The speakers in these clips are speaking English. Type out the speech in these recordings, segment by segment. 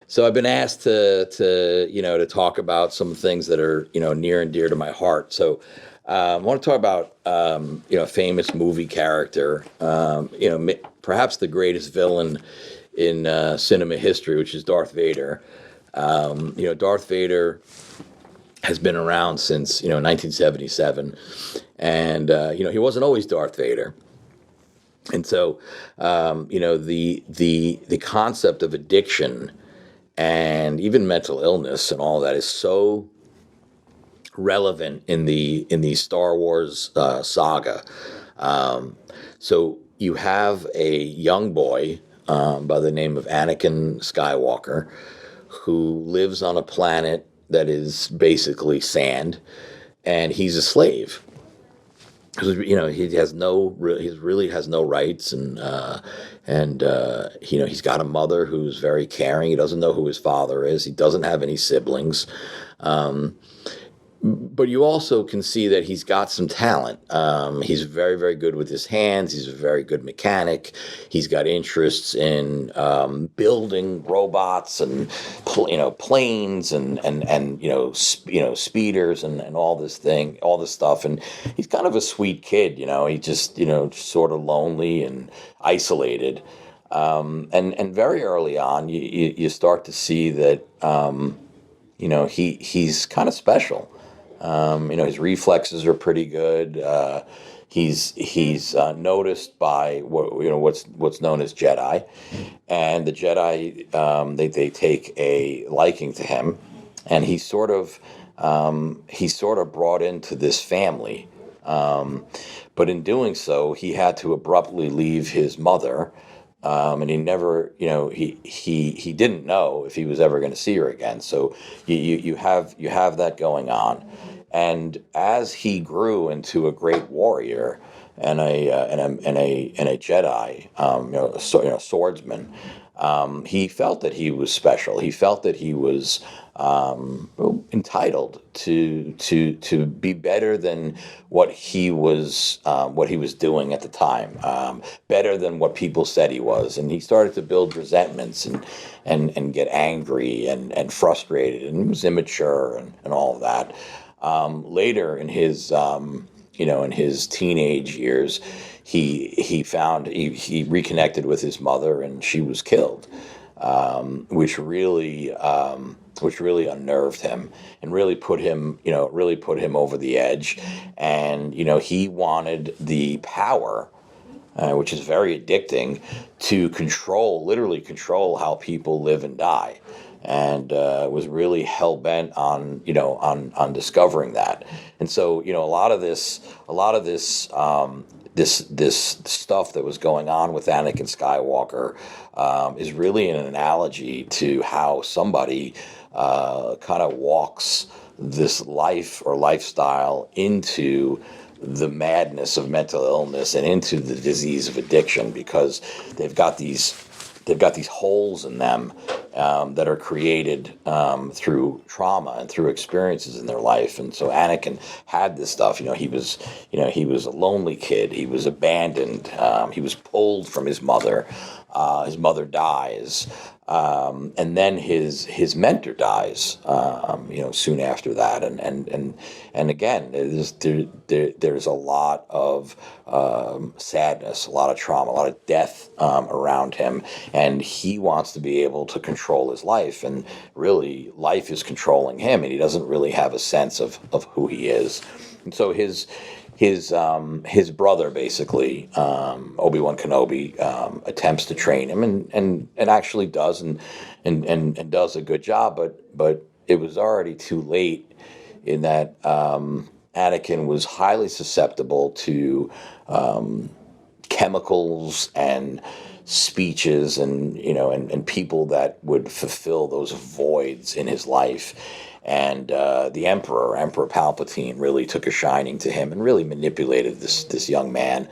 So I've been asked to talk about some things that are near and dear to my heart. So I want to talk about a famous movie character, perhaps the greatest villain in cinema history, which is Darth Vader. Darth Vader has been around since 1977, and he wasn't always Darth Vader. And so, the concept of addiction and even mental illness and all that is so relevant in the Star Wars saga. So you have a young boy by the name of Anakin Skywalker who lives on a planet that is basically sand, and he's a slave. He has he really has no rights, and he's got a mother who's very caring. He doesn't know who his father is. He doesn't have any siblings. Um, but you also can see that he's got some talent. He's very, very good with his hands. He's a very good mechanic. He's got interests in building robots and planes and speeders and all this stuff. And he's kind of a sweet kid. He just sort of lonely and isolated. And very early on, you start to see that he's kind of special. His reflexes are pretty good. He's noticed by what's known as Jedi, and the Jedi they take a liking to him, and he's sort of brought into this family. But in doing so, he had to abruptly leave his mother, and he never, he didn't know if he was ever going to see her again. So you have that going on, and as he grew into a great warrior and a Jedi, swordsman, he felt that he was special. He felt that he was entitled to be better than what he was doing at the time, better than what people said he was, and he started to build resentments and get angry and frustrated, and he was immature and all of that. Later in his in his teenage years, he reconnected with his mother, and she was killed, which really unnerved him and really put him over the edge. And he wanted the power, which is very addicting, to literally control how people live and die, and was really hell bent on discovering that. And so a lot of this stuff that was going on with Anakin Skywalker is really an analogy to how somebody kind of walks this life or lifestyle into the madness of mental illness and into the disease of addiction, because they've got these holes in them that are created through trauma and through experiences in their life. And so Anakin had this stuff. He was a lonely kid. He was abandoned. He was pulled from his mother. His mother dies, and then his mentor dies. Soon after that, and again, there's a lot of sadness, a lot of trauma, a lot of death around him, and he wants to be able to control his life, and really, life is controlling him, and he doesn't really have a sense of who he is. And so his brother, basically, Obi-Wan Kenobi, attempts to train him, and actually does, and does a good job, but it was already too late, in that Anakin was highly susceptible to chemicals and speeches and people that would fulfill those voids in his life. And the Emperor Palpatine, really took a shining to him and really manipulated this young man,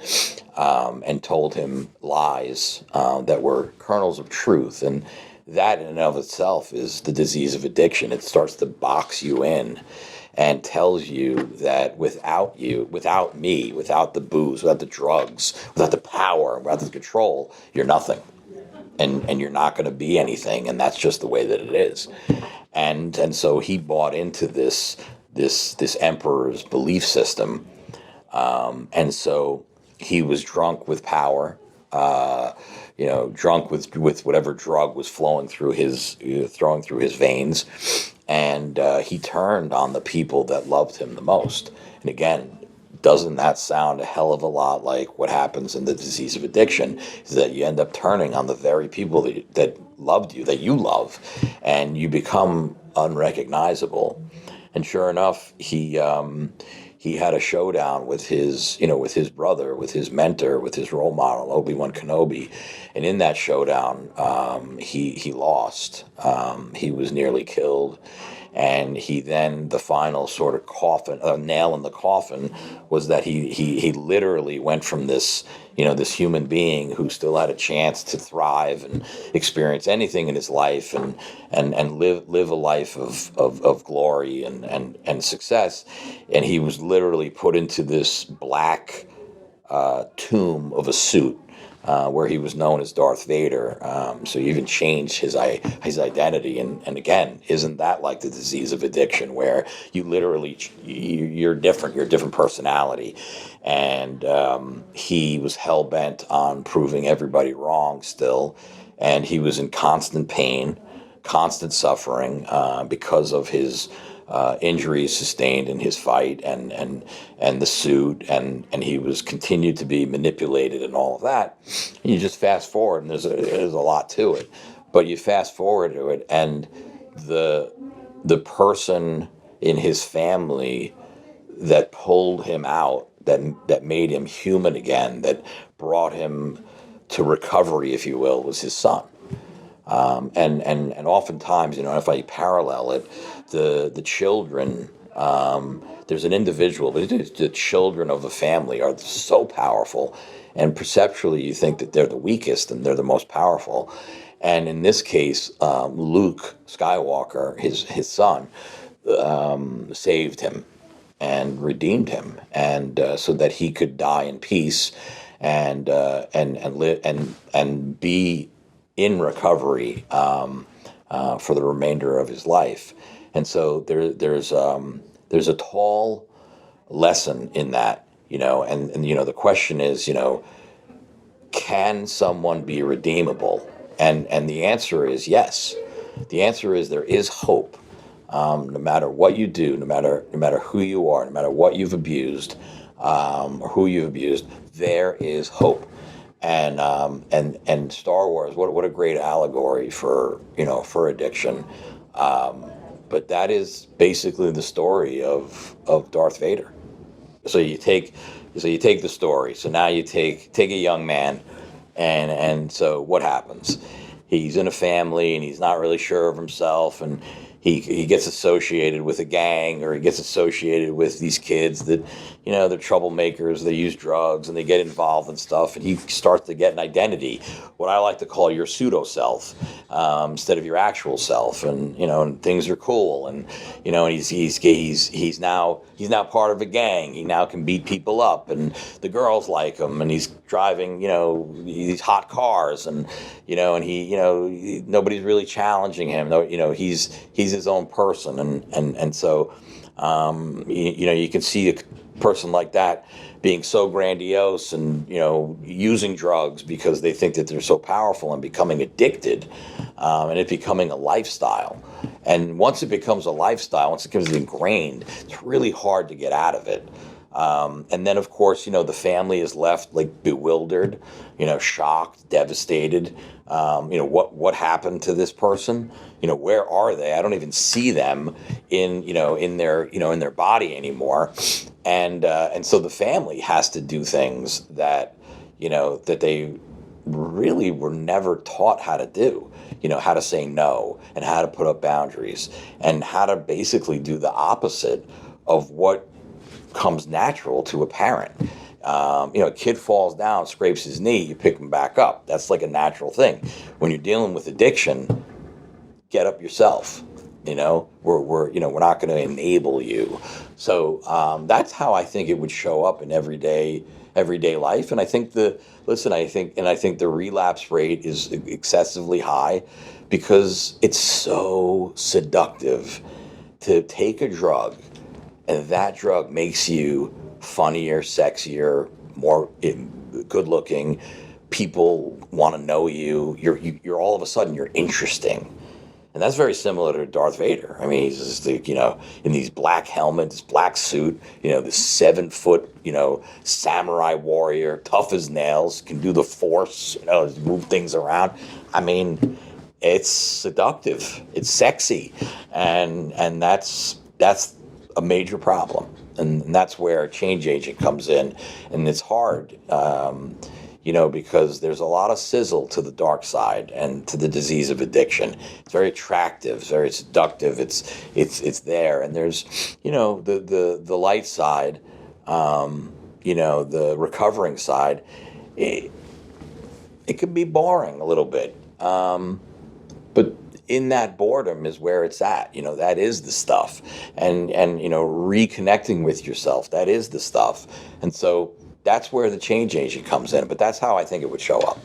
and told him lies that were kernels of truth. And that in and of itself is the disease of addiction. It starts to box you in and tells you that without me, without the booze, without the drugs, without the power, without the control, you're nothing. and you're not going to be anything, and that's just the way that it is. And so he bought into this emperor's belief system, and so he was drunk with power, drunk with whatever drug was flowing through throwing through his veins, and he turned on the people that loved him the most. And again, doesn't that sound a hell of a lot like what happens in the disease of addiction? Is that you end up turning on the very people that loved you, that you love, and you become unrecognizable. And sure enough, he had a showdown with with his brother, with his mentor, with his role model, Obi-Wan Kenobi. And in that showdown, he lost. He was nearly killed. And the final sort of nail in the coffin was that he literally went from this human being who still had a chance to thrive and experience anything in his life and live a life of glory and success. And he was literally put into this black tomb of a suit, where he was known as Darth Vader. So he even changed his identity. And again, isn't that like the disease of addiction, where you literally you're different, you're a different personality? And he was hell bent on proving everybody wrong still, and he was in constant pain, constant suffering, because of his injuries sustained in his fight and the suit, and he was continued to be manipulated and all of that. And you just fast forward, and there's a lot to it, but you fast forward to it, and the person in his family that pulled him out, that made him human again, that brought him to recovery, if you will, was his son. And oftentimes, if I parallel it, the children, there's an individual, but the children of a family are so powerful, and perceptually you think that they're the weakest and they're the most powerful. And in this case, Luke Skywalker, his son, saved him and redeemed him, and so that he could die in peace and live and be in recovery for the remainder of his life. And so there's a tall lesson in that, and the question is, can someone be redeemable? And the answer is yes. The answer is there is hope. No matter what you do, no matter who you are, no matter what you've abused, or who you've abused, there is hope. And Star Wars, what a great allegory for addiction. But that is basically the story of Darth Vader. So you take the story. So now you take a young man, and so what happens? He's in a family and he's not really sure of himself, and he gets associated with a gang, or he gets associated with these kids that, they're troublemakers, they use drugs, and they get involved in stuff, and he starts to get an identity, what I like to call your pseudo self, instead of your actual self, and things are cool, and he's now part of a gang. He now can beat people up, and the girls like him, and he's driving these hot cars, and nobody's really challenging him. He's his own person, and so you can see a person like that being so grandiose and using drugs because they think that they're so powerful, and becoming addicted, and it becoming a lifestyle. And once it becomes a lifestyle, once it becomes ingrained, it's really hard to get out of it. And then, of course, the family is left like bewildered, shocked, devastated. What happened to this person? Where are they? I don't even see them in their body anymore. And so the family has to do things that they really were never taught how to do. How to say no, and how to put up boundaries, and how to basically do the opposite of what comes natural to a parent. A kid falls down, scrapes his knee, you pick him back up. That's like a natural thing. When you're dealing with addiction, get up yourself. We're not going to enable you. So that's how I think it would show up in everyday everyday life. And I think I think the relapse rate is excessively high because it's so seductive to take a drug, and that drug makes you funnier, sexier, more good looking. People want to know you. You're all of a sudden you're interesting. And that's very similar to Darth Vader. I mean, he's just like, in these black helmet, this black suit, this 7 foot, samurai warrior, tough as nails, can do the force, move things around. I mean, it's seductive, it's sexy, and that's a major problem, and that's where a change agent comes in, and it's hard. Because there's a lot of sizzle to the dark side and to the disease of addiction. It's very attractive, it's very seductive. It's there, and there's, the light side, the recovering side. It can be boring a little bit, but in that boredom is where it's at. That is the stuff, and reconnecting with yourself. That is the stuff, and so that's where the change agent comes in. But that's how I think it would show up.